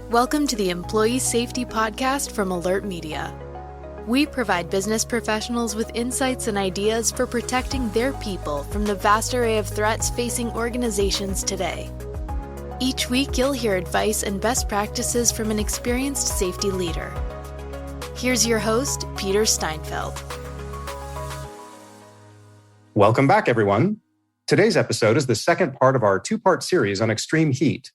Welcome to the Employee Safety Podcast from Alert Media. We provide business professionals with insights and ideas for protecting their people from the vast array of threats facing organizations today. Each week, you'll hear advice and best practices from an experienced safety leader. Here's your host, Peter Steinfeld. Welcome back, everyone. Today's episode is the second part of our two-part series on extreme heat.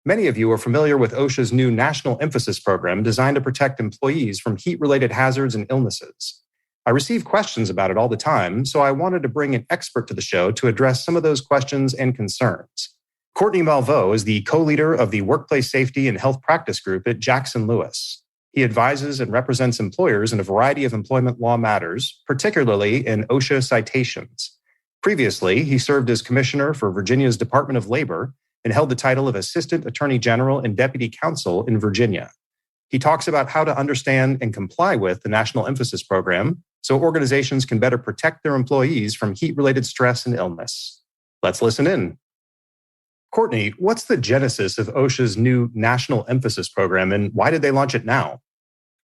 Many of you are familiar with OSHA's new National Emphasis Program designed to protect employees from heat-related hazards and illnesses. I receive questions about it all the time, so I wanted to bring an expert to the show to address some of those questions and concerns. Courtney Malveaux is the co-leader of the Workplace Safety and Health Practice Group at Jackson Lewis. He advises and represents employers in a variety of employment law matters, particularly in OSHA citations. Previously, he served as commissioner for Virginia's Department of Labor and held the title of Assistant Attorney General and Deputy Counsel in Virginia. He talks about how to understand and comply with the National Emphasis Program so organizations can better protect their employees from heat-related stress and illness. Let's listen in. Courtney, what's the genesis of OSHA's new National Emphasis Program and why did they launch it now?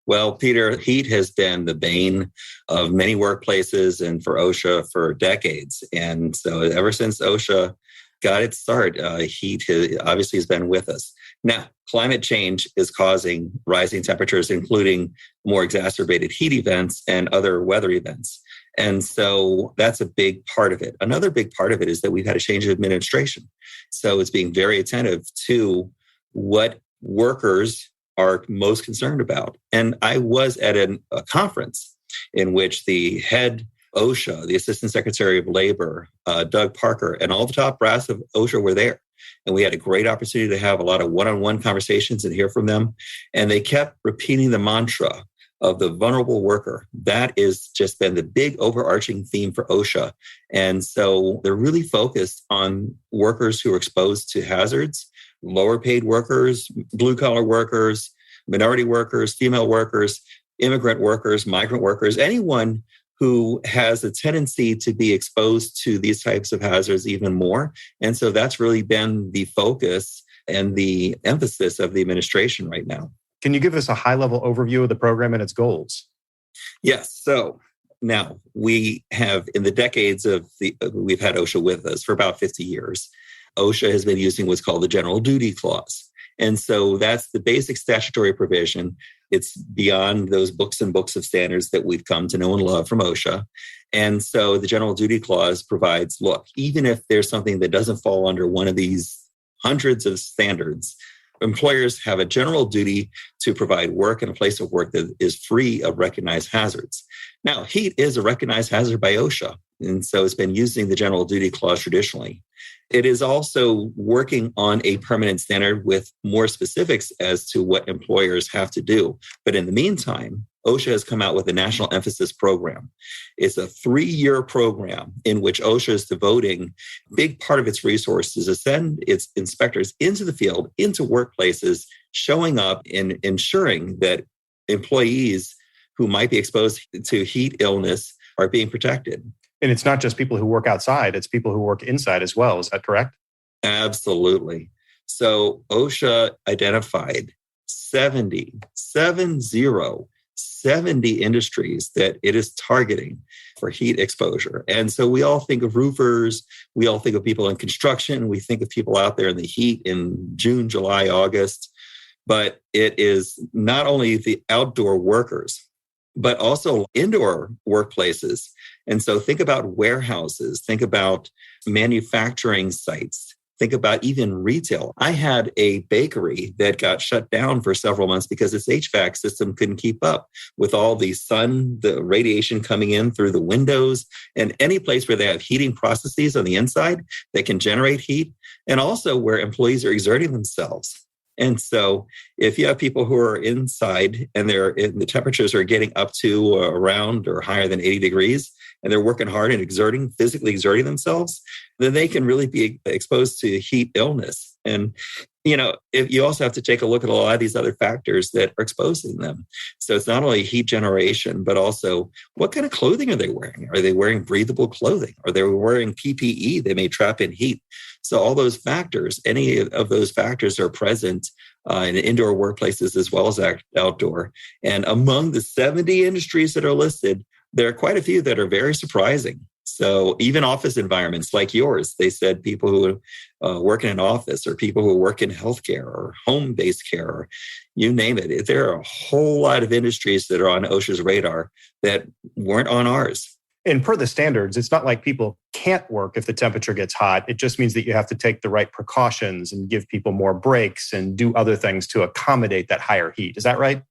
Well, Peter, heat has been the bane of many workplaces and for OSHA for decades. And so ever since OSHA got its start, heat obviously has been with us. Now, climate change is causing rising temperatures, including more exacerbated heat events and other weather events. And so that's a big part of it. Another big part of it is that we've had a change of administration. So it's being very attentive to what workers are most concerned about. And I was at a conference in which the head OSHA, the Assistant Secretary of Labor, Doug Parker, and all the top brass of OSHA were there. And we had a great opportunity to have a lot of one-on-one conversations and hear from them. And they kept repeating the mantra of the vulnerable worker. That has just been the big overarching theme for OSHA. And so they're really focused on workers who are exposed to hazards, lower paid workers, blue-collar workers, minority workers, female workers, immigrant workers, migrant workers, anyone who has a tendency to be exposed to these types of hazards even more. And so that's really been the focus and the emphasis of the administration right now. Can you give us a high-level overview of the program and its goals? Yes. So now we have, in the decades we've had OSHA with us for about 50 years. OSHA has been using what's called the General Duty Clause. And so that's the basic statutory provision. It's beyond those books and books of standards that we've come to know and love from OSHA. And so the General Duty Clause provides, look, even if there's something that doesn't fall under one of these hundreds of standards, employers have a general duty to provide work in a place of work that is free of recognized hazards. Now, heat is a recognized hazard by OSHA, and so it's been using the General Duty Clause traditionally. It is also working on a permanent standard with more specifics as to what employers have to do. But in the meantime, OSHA has come out with a National Emphasis Program. It's a 3-year program in which OSHA is devoting a big part of its resources to send its inspectors into the field, into workplaces, showing up and ensuring that employees who might be exposed to heat illness are being protected. And it's not just people who work outside, it's people who work inside as well. Is that correct? Absolutely. So OSHA identified 70 industries that it is targeting for heat exposure. And so we all think of roofers, we all think of people in construction, we think of people out there in the heat in June, July, August, but it is not only the outdoor workers, but also indoor workplaces. And so think about warehouses, think about manufacturing sites, think about even retail. I had a bakery that got shut down for several months because its HVAC system couldn't keep up with all the sun, the radiation coming in through the windows, and any place where they have heating processes on the inside that can generate heat, and also where employees are exerting themselves. And so if you have people who are inside and the temperatures are getting up to around or higher than 80 degrees, and they're working hard and physically exerting themselves, then they can really be exposed to heat illness. And if you also have to take a look at a lot of these other factors that are exposing them. So it's not only heat generation, but also what kind of clothing are they wearing? Are they wearing breathable clothing? Are they wearing PPE that may trap in heat? So all those factors, any of those factors are present in indoor workplaces as well as outdoor. And among the 70 industries that are listed, there are quite a few that are very surprising. So even office environments like yours, they said people who work in an office or people who work in healthcare or home-based care, or you name it. There are a whole lot of industries that are on OSHA's radar that weren't on ours. And per the standards, it's not like people can't work if the temperature gets hot. It just means that you have to take the right precautions and give people more breaks and do other things to accommodate that higher heat. Is that right?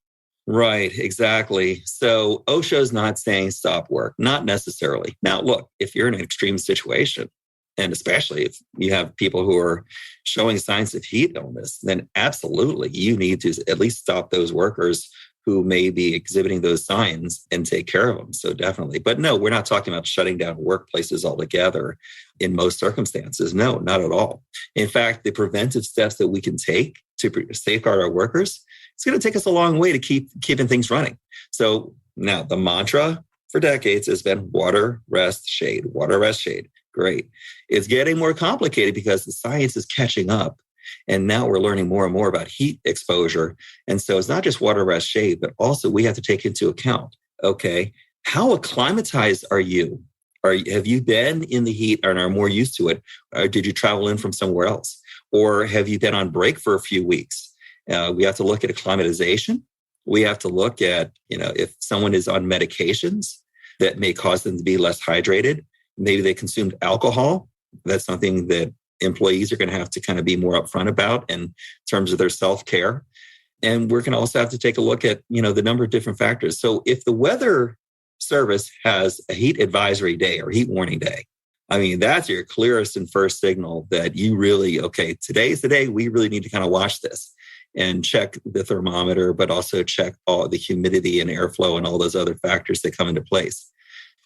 Right, exactly. So OSHA is not saying stop work, not necessarily. Now, look, if you're in an extreme situation, and especially if you have people who are showing signs of heat illness, then absolutely you need to at least stop those workers who may be exhibiting those signs and take care of them. So definitely. But no, we're not talking about shutting down workplaces altogether in most circumstances. No, not at all. In fact, the preventive steps that we can take to safeguard our workers, it's going to take us a long way to keeping things running. So now the mantra for decades has been water, rest, shade, water, rest, shade. Great. It's getting more complicated because the science is catching up. And now we're learning more and more about heat exposure. And so it's not just water, rest, shade, but also we have to take into account, okay, how acclimatized are you? Have you been in the heat and are more used to it? Or did you travel in from somewhere else? Or have you been on break for a few weeks? We have to look at acclimatization. We have to look at, if someone is on medications that may cause them to be less hydrated, maybe they consumed alcohol. That's something that employees are going to have to kind of be more upfront about in terms of their self-care. And we're going to also have to take a look at, the number of different factors. So if the weather service has a heat advisory day or heat warning day, that's your clearest and first signal that you really, okay, today's the day we really need to kind of watch this and check the thermometer, but also check all the humidity and airflow and all those other factors that come into place.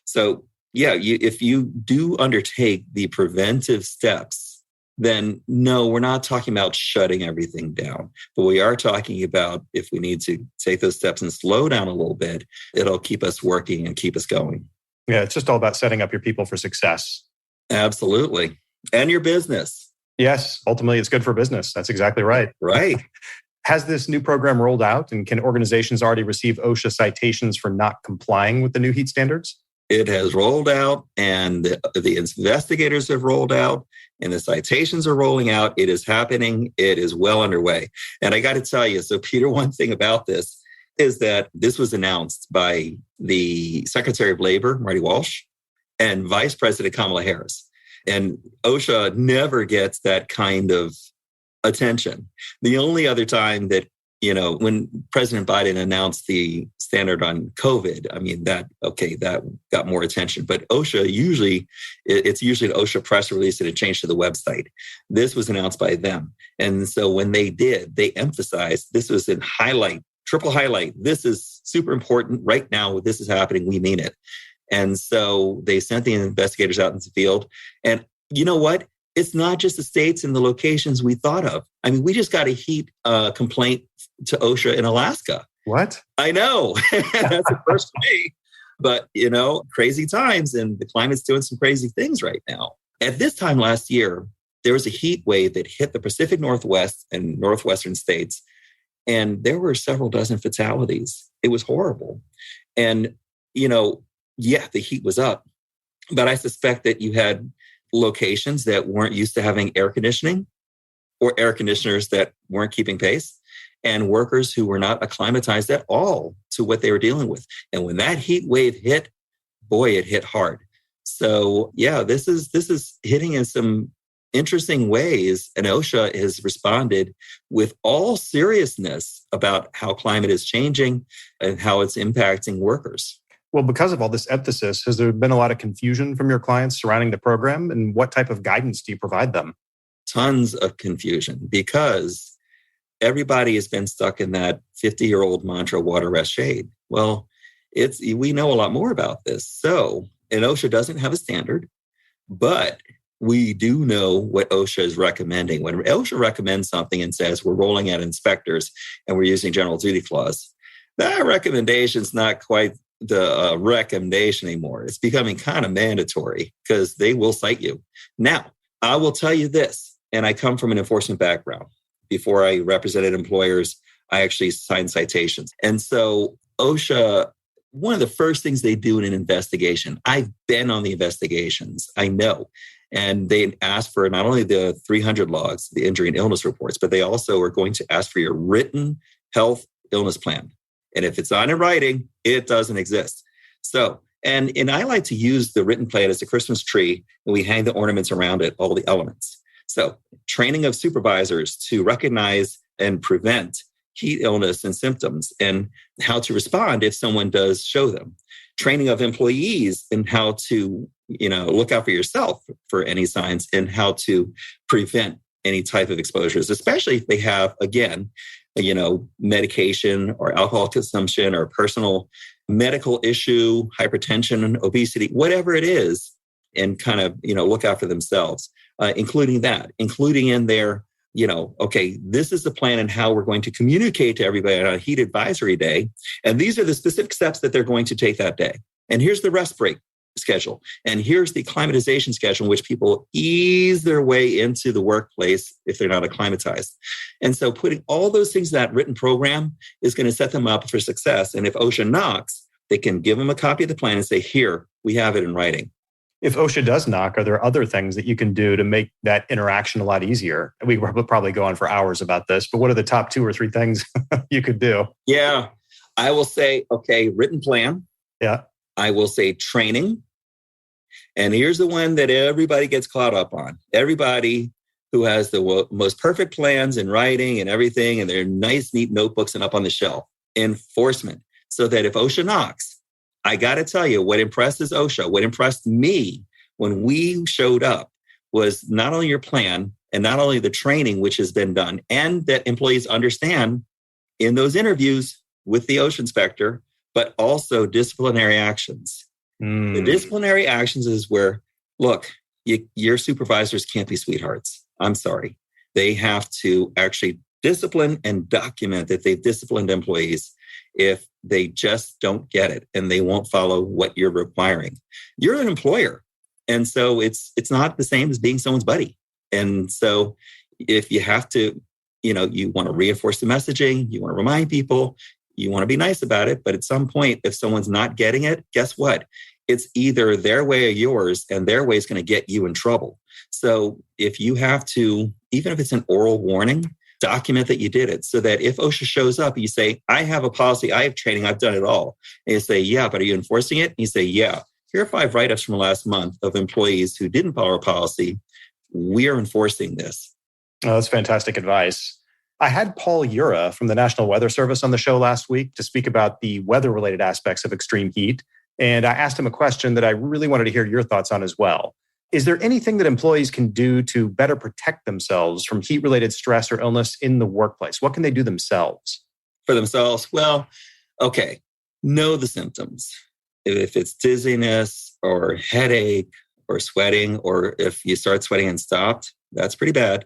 So yeah, if you do undertake the preventive steps, then no, we're not talking about shutting everything down, but we are talking about if we need to take those steps and slow down a little bit, it'll keep us working and keep us going. Yeah, it's just all about setting up your people for success. Absolutely. And your business. Yes, ultimately it's good for business. That's exactly right. Right. Has this new program rolled out, and can organizations already receive OSHA citations for not complying with the new heat standards? It has rolled out, and the investigators have rolled out, and the citations are rolling out. It is happening. It is well underway. And I got to tell you, so Peter, one thing about this is that this was announced by the Secretary of Labor, Marty Walsh, and Vice President Kamala Harris. And OSHA never gets that kind of attention. The only other time that, when President Biden announced the standard on COVID, that got more attention. But OSHA it's usually an OSHA press release and it changed to the website. This was announced by them. And so when they did, they emphasized this was in triple highlight. This is super important right now. This is happening. We mean it. And so they sent the investigators out into the field. And you know what? It's not just the states and the locations we thought of. We just got a heat complaint to OSHA in Alaska. What? I know. That's a first for me. But, crazy times, and the climate's doing some crazy things right now. At this time last year, there was a heat wave that hit the Pacific Northwest and Northwestern states. And there were several dozen fatalities. It was horrible. And, the heat was up. But I suspect that you had locations that weren't used to having air conditioning, or air conditioners that weren't keeping pace, and workers who were not acclimatized at all to what they were dealing with. And when that heat wave hit, boy, it hit hard. So yeah, this is hitting in some interesting ways. And OSHA has responded with all seriousness about how climate is changing and how it's impacting workers. Well, because of all this emphasis, has there been a lot of confusion from your clients surrounding the program? And what type of guidance do you provide them? Tons of confusion, because everybody has been stuck in that 50-year-old mantra, water, rest, shade. Well, we know a lot more about this. So, and OSHA doesn't have a standard, but we do know what OSHA is recommending. When OSHA recommends something and says we're rolling out inspectors and we're using general duty clause, that recommendation is not quite the recommendation anymore. It's becoming kind of mandatory because they will cite you. Now, I will tell you this, and I come from an enforcement background. Before I represented employers, I actually signed citations. And so OSHA, one of the first things they do in an investigation, I've been on the investigations, I know. And they ask for not only the 300 logs, the injury and illness reports, but they also are going to ask for your written health illness plan. And if it's not in writing, it doesn't exist. So, and I like to use the written plan as a Christmas tree, and we hang the ornaments around it, all the elements. So training of supervisors to recognize and prevent heat illness and symptoms and how to respond if someone does show them. Training of employees in how to, look out for yourself for any signs and how to prevent any type of exposures, especially if they have, again, medication or alcohol consumption or personal medical issue, hypertension, obesity, whatever it is, and kind of, look out for themselves, including in their, okay, this is the plan and how we're going to communicate to everybody on a heat advisory day. And these are the specific steps that they're going to take that day. And here's the rest break schedule. And here's the acclimatization schedule in which people ease their way into the workplace if they're not acclimatized. And so putting all those things in that written program is going to set them up for success. And if OSHA knocks, they can give them a copy of the plan and say, here, we have it in writing. If OSHA does knock, are there other things that you can do to make that interaction a lot easier? We will probably go on for hours about this, but what are the top 2 or 3 things you could do? Yeah, I will say, okay, written plan. Yeah. I will say training. And here's the one that everybody gets caught up on. Everybody who has the most perfect plans in writing and everything, and they're nice, neat notebooks and up on the shelf. Enforcement. So that if OSHA knocks, I got to tell you, what impresses OSHA, what impressed me when we showed up was not only your plan and not only the training which has been done, and that employees understand in those interviews with the OSHA inspector, but also disciplinary actions. The disciplinary actions is where, look, your supervisors can't be sweethearts. I'm sorry. They have to actually discipline and document that they've disciplined employees if they just don't get it and they won't follow what you're requiring. You're an employer. And so it's not the same as being someone's buddy. And so if you have to, you want to reinforce the messaging, you want to remind people, you want to be nice about it. But at some point, if someone's not getting it, guess what? It's either their way or yours, and their way is going to get you in trouble. So if you have to, even if it's an oral warning, document that you did it so that if OSHA shows up, you say, I have a policy, I have training, I've done it all. And you say, yeah, but are you enforcing it? And you say, yeah. Here are 5 write-ups from last month of employees who didn't follow our policy. We are enforcing this. Oh, that's fantastic advice. I had Paul Ura from the National Weather Service on the show last week to speak about the weather-related aspects of extreme heat. And I asked him a question that I really wanted to hear your thoughts on as well. Is there anything that employees can do to better protect themselves from heat-related stress or illness in the workplace? What can they do themselves? For themselves? Well, okay. Know the symptoms. If it's dizziness or headache or sweating, or if you start sweating and stopped, that's pretty bad.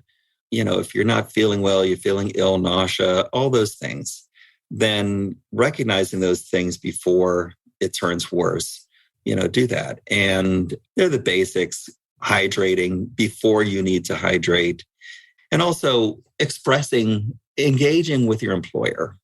If you're not feeling well, you're feeling ill, nausea, all those things, then recognizing those things before it turns worse, do that. And they're the basics: hydrating before you need to hydrate, and also engaging with your employer.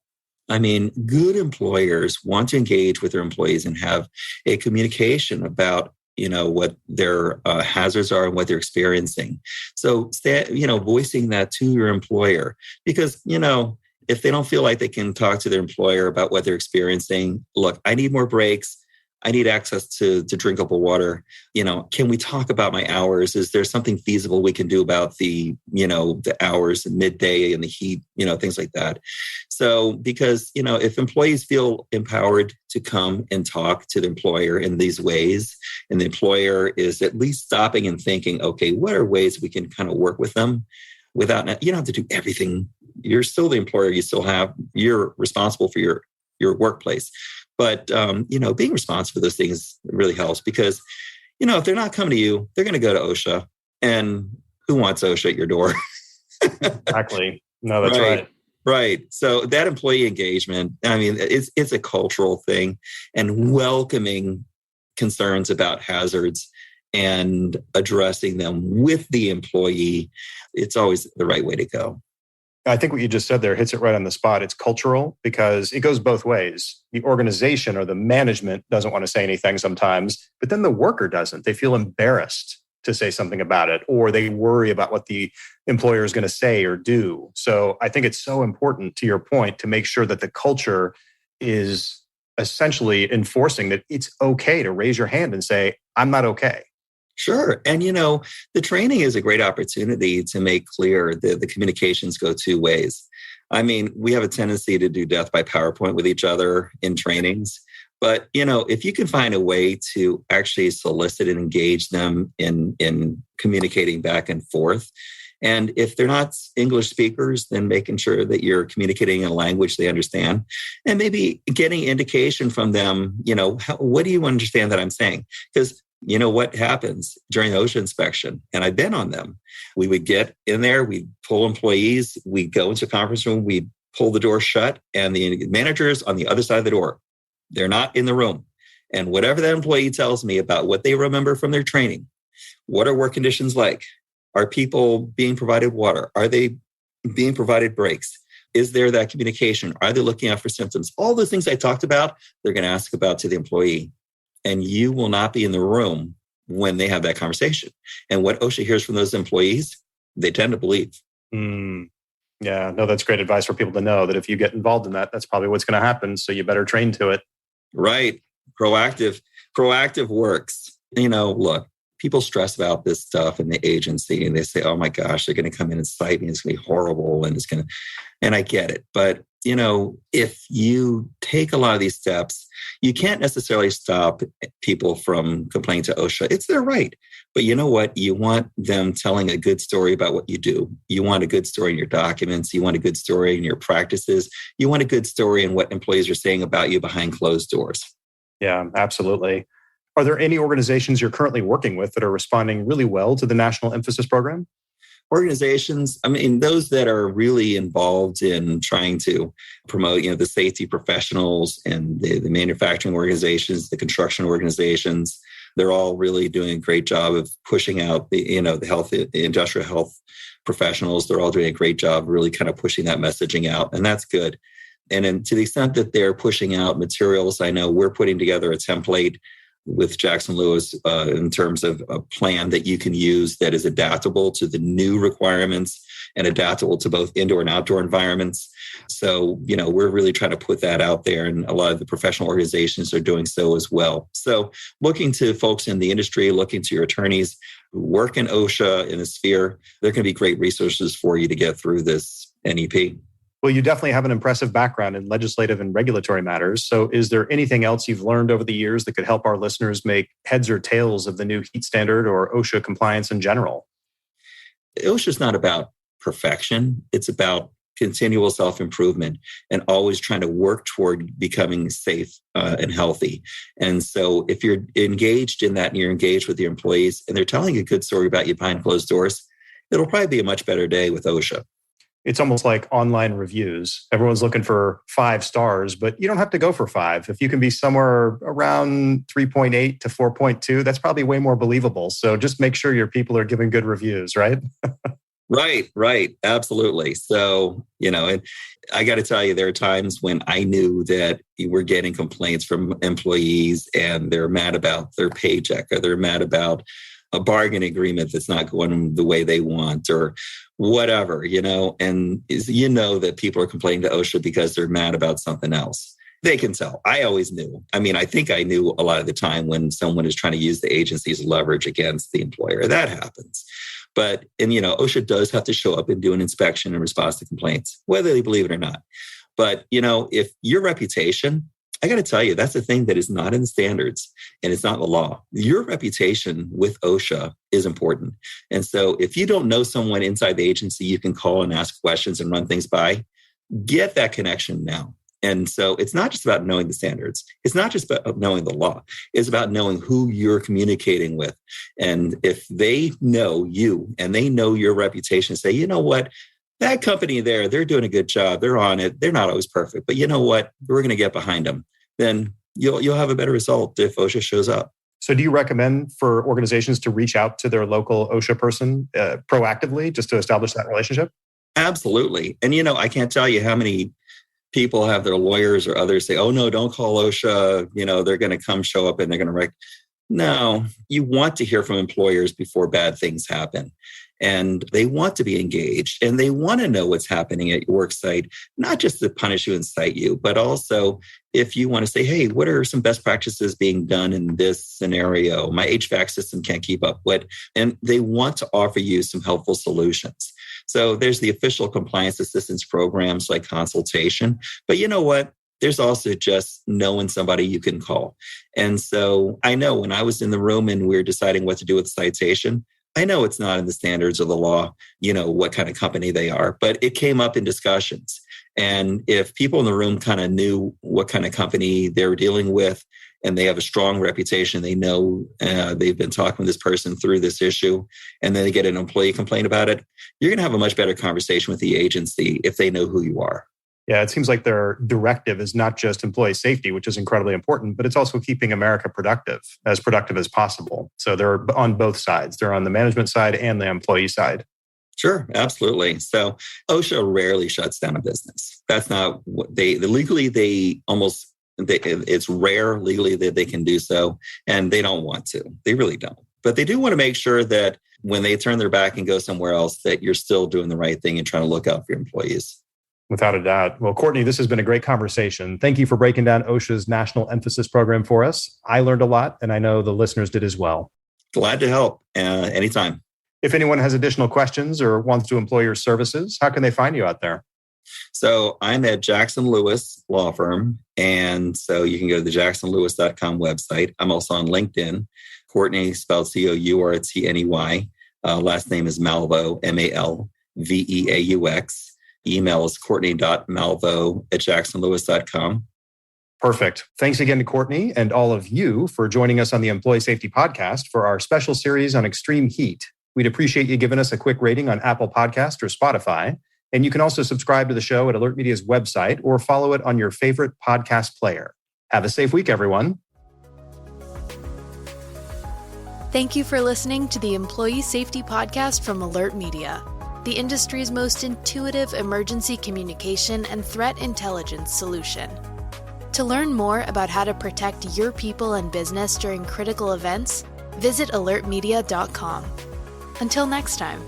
I mean, good employers want to engage with their employees and have a communication about, what their hazards are and what they're experiencing. So, voicing that to your employer, because, if they don't feel like they can talk to their employer about what they're experiencing, look, I need more breaks. I need access to drinkable water. Can we talk about my hours? Is there something feasible we can do about the hours, midday and the heat, things like that. So, because, if employees feel empowered to come and talk to the employer in these ways, and the employer is at least stopping and thinking, okay, what are ways we can kind of work with them without, you don't have to do everything. You're still the employer. You're responsible for your workplace. But, being responsible for those things really helps because, if they're not coming to you, they're going to go to OSHA. And who wants OSHA at your door? Exactly. No, that's right. Right. So that employee engagement, I mean, it's a cultural thing, and welcoming concerns about hazards and addressing them with the employee, it's always the right way to go. I think what you just said there hits it right on the spot. It's cultural because it goes both ways. The organization or the management doesn't want to say anything sometimes, but then the worker doesn't. They feel embarrassed to say something about it, or they worry about what the employer is going to say or do. So I think it's so important, to your point, to make sure that the culture is essentially enforcing that it's okay to raise your hand and say, I'm not okay. Sure. And, the training is a great opportunity to make clear that the communications go two ways. I mean, we have a tendency to do death by PowerPoint with each other in trainings. But, if you can find a way to actually solicit and engage them in communicating back and forth, and if they're not English speakers, then making sure that you're communicating in a language they understand, and maybe getting indication from them, what do you understand that I'm saying? Because you know what happens during the OSHA inspection, and I've been on them. We would get in there, we'd pull employees, we'd go into a conference room, we'd pull the door shut, and the manager's on the other side of the door. They're not in the room. And whatever that employee tells me about what they remember from their training, what are work conditions like? Are people being provided water? Are they being provided breaks? Is there that communication? Are they looking out for symptoms? All the things I talked about, they're going to ask about to the employee. And you will not be in the room when they have that conversation. And what OSHA hears from those employees, they tend to believe. Yeah, no, that's great advice for people to know that if you get involved in that, that's probably what's going to happen. So you better train to it. Right. Proactive works. Look, people stress about this stuff in the agency and they say, oh my gosh, they're going to come in and cite me. It's going to be horrible. And I get it. But, if you take a lot of these steps, you can't necessarily stop people from complaining to OSHA. It's their right. But you know what? You want them telling a good story about what you do. You want a good story in your documents. You want a good story in your practices. You want a good story in what employees are saying about you behind closed doors. Yeah, absolutely. Are there any organizations you're currently working with that are responding really well to the National Emphasis Program? Organizations, those that are really involved in trying to promote, the safety professionals and the manufacturing organizations, the construction organizations, they're all really doing a great job of pushing out the health, the industrial health professionals. They're all doing a great job really kind of pushing that messaging out. And that's good. And then to the extent that they're pushing out materials, I know we're putting together a template with Jackson Lewis in terms of a plan that you can use that is adaptable to the new requirements and adaptable to both indoor and outdoor environments. So, we're really trying to put that out there, and a lot of the professional organizations are doing so as well. So looking to folks in the industry, looking to your attorneys who work in OSHA in the sphere, they're going to be great resources for you to get through this NEP. Well, you definitely have an impressive background in legislative and regulatory matters. So is there anything else you've learned over the years that could help our listeners make heads or tails of the new heat standard or OSHA compliance in general? OSHA is not about perfection. It's about continual self-improvement and always trying to work toward becoming safe and healthy. And so if you're engaged in that and you're engaged with your employees and they're telling a good story about you behind closed doors, it'll probably be a much better day with OSHA. It's almost like online reviews. Everyone's looking for 5 stars, but you don't have to go for 5. If you can be somewhere around 3.8 to 4.2, that's probably way more believable. So just make sure your people are giving good reviews, right? Right. Absolutely. So, and I got to tell you, there are times when I knew that we're getting complaints from employees and they're mad about their paycheck or they're mad about a bargain agreement that's not going the way they want or whatever, and that people are complaining to OSHA because they're mad about something else. They can tell. I always knew. I think I knew a lot of the time when someone is trying to use the agency's leverage against the employer. That happens. But, OSHA does have to show up and do an inspection in response to complaints, whether they believe it or not. But, if your reputation, I got to tell you, that's a thing that is not in the standards and it's not the law. Your reputation with OSHA is important. And so if you don't know someone inside the agency, you can call and ask questions and run things by, get that connection now. And so it's not just about knowing the standards. It's not just about knowing the law. It's about knowing who you're communicating with. And if they know you and they know your reputation, say, you know what, that company there, they're doing a good job. They're on it. They're not always perfect, but you know what, we're going to get behind them. Then you'll have a better result if OSHA shows up. So do you recommend for organizations to reach out to their local OSHA person proactively just to establish that relationship? Absolutely. And, I can't tell you how many people have their lawyers or others say, oh, no, don't call OSHA. They're going to come show up and they're going to No, you want to hear from employers before bad things happen. And they want to be engaged and they want to know what's happening at your work site, not just to punish you and cite you, but also if you want to say, hey, what are some best practices being done in this scenario? My HVAC system can't keep up with. And they want to offer you some helpful solutions. So there's the official compliance assistance programs like consultation. But you know what? There's also just knowing somebody you can call. And so I know when I was in the room and we were deciding what to do with the citation, I know it's not in the standards of the law, what kind of company they are, but it came up in discussions. And if people in the room kind of knew what kind of company they were dealing with and they have a strong reputation, they know they've been talking with this person through this issue, and then they get an employee complaint about it, you're going to have a much better conversation with the agency if they know who you are. Yeah, it seems like their directive is not just employee safety, which is incredibly important, but it's also keeping America productive as possible. So they're on both sides. They're on the management side and the employee side. Sure, absolutely. So OSHA rarely shuts down a business. That's not what it's rare legally that they can do so, and they don't want to. They really don't. But they do want to make sure that when they turn their back and go somewhere else, that you're still doing the right thing and trying to look out for your employees. Without a doubt. Well, Courtney, this has been a great conversation. Thank you for breaking down OSHA's National Emphasis Program for us. I learned a lot, and I know the listeners did as well. Glad to help anytime. If anyone has additional questions or wants to employ your services, how can they find you out there? So I'm at Jackson Lewis Law Firm, and so you can go to the jacksonlewis.com website. I'm also on LinkedIn. Courtney, spelled Courtney. Last name is Malveau, Malveaux. Email is courtney.malveau@jacksonlewis.com. Perfect. Thanks again to Courtney and all of you for joining us on the Employee Safety Podcast for our special series on extreme heat. We'd appreciate you giving us a quick rating on Apple Podcast or Spotify. And you can also subscribe to the show at Alert Media's website or follow it on your favorite podcast player. Have a safe week, everyone. Thank you for listening to the Employee Safety Podcast from Alert Media, the industry's most intuitive emergency communication and threat intelligence solution. To learn more about how to protect your people and business during critical events, visit alertmedia.com. Until next time.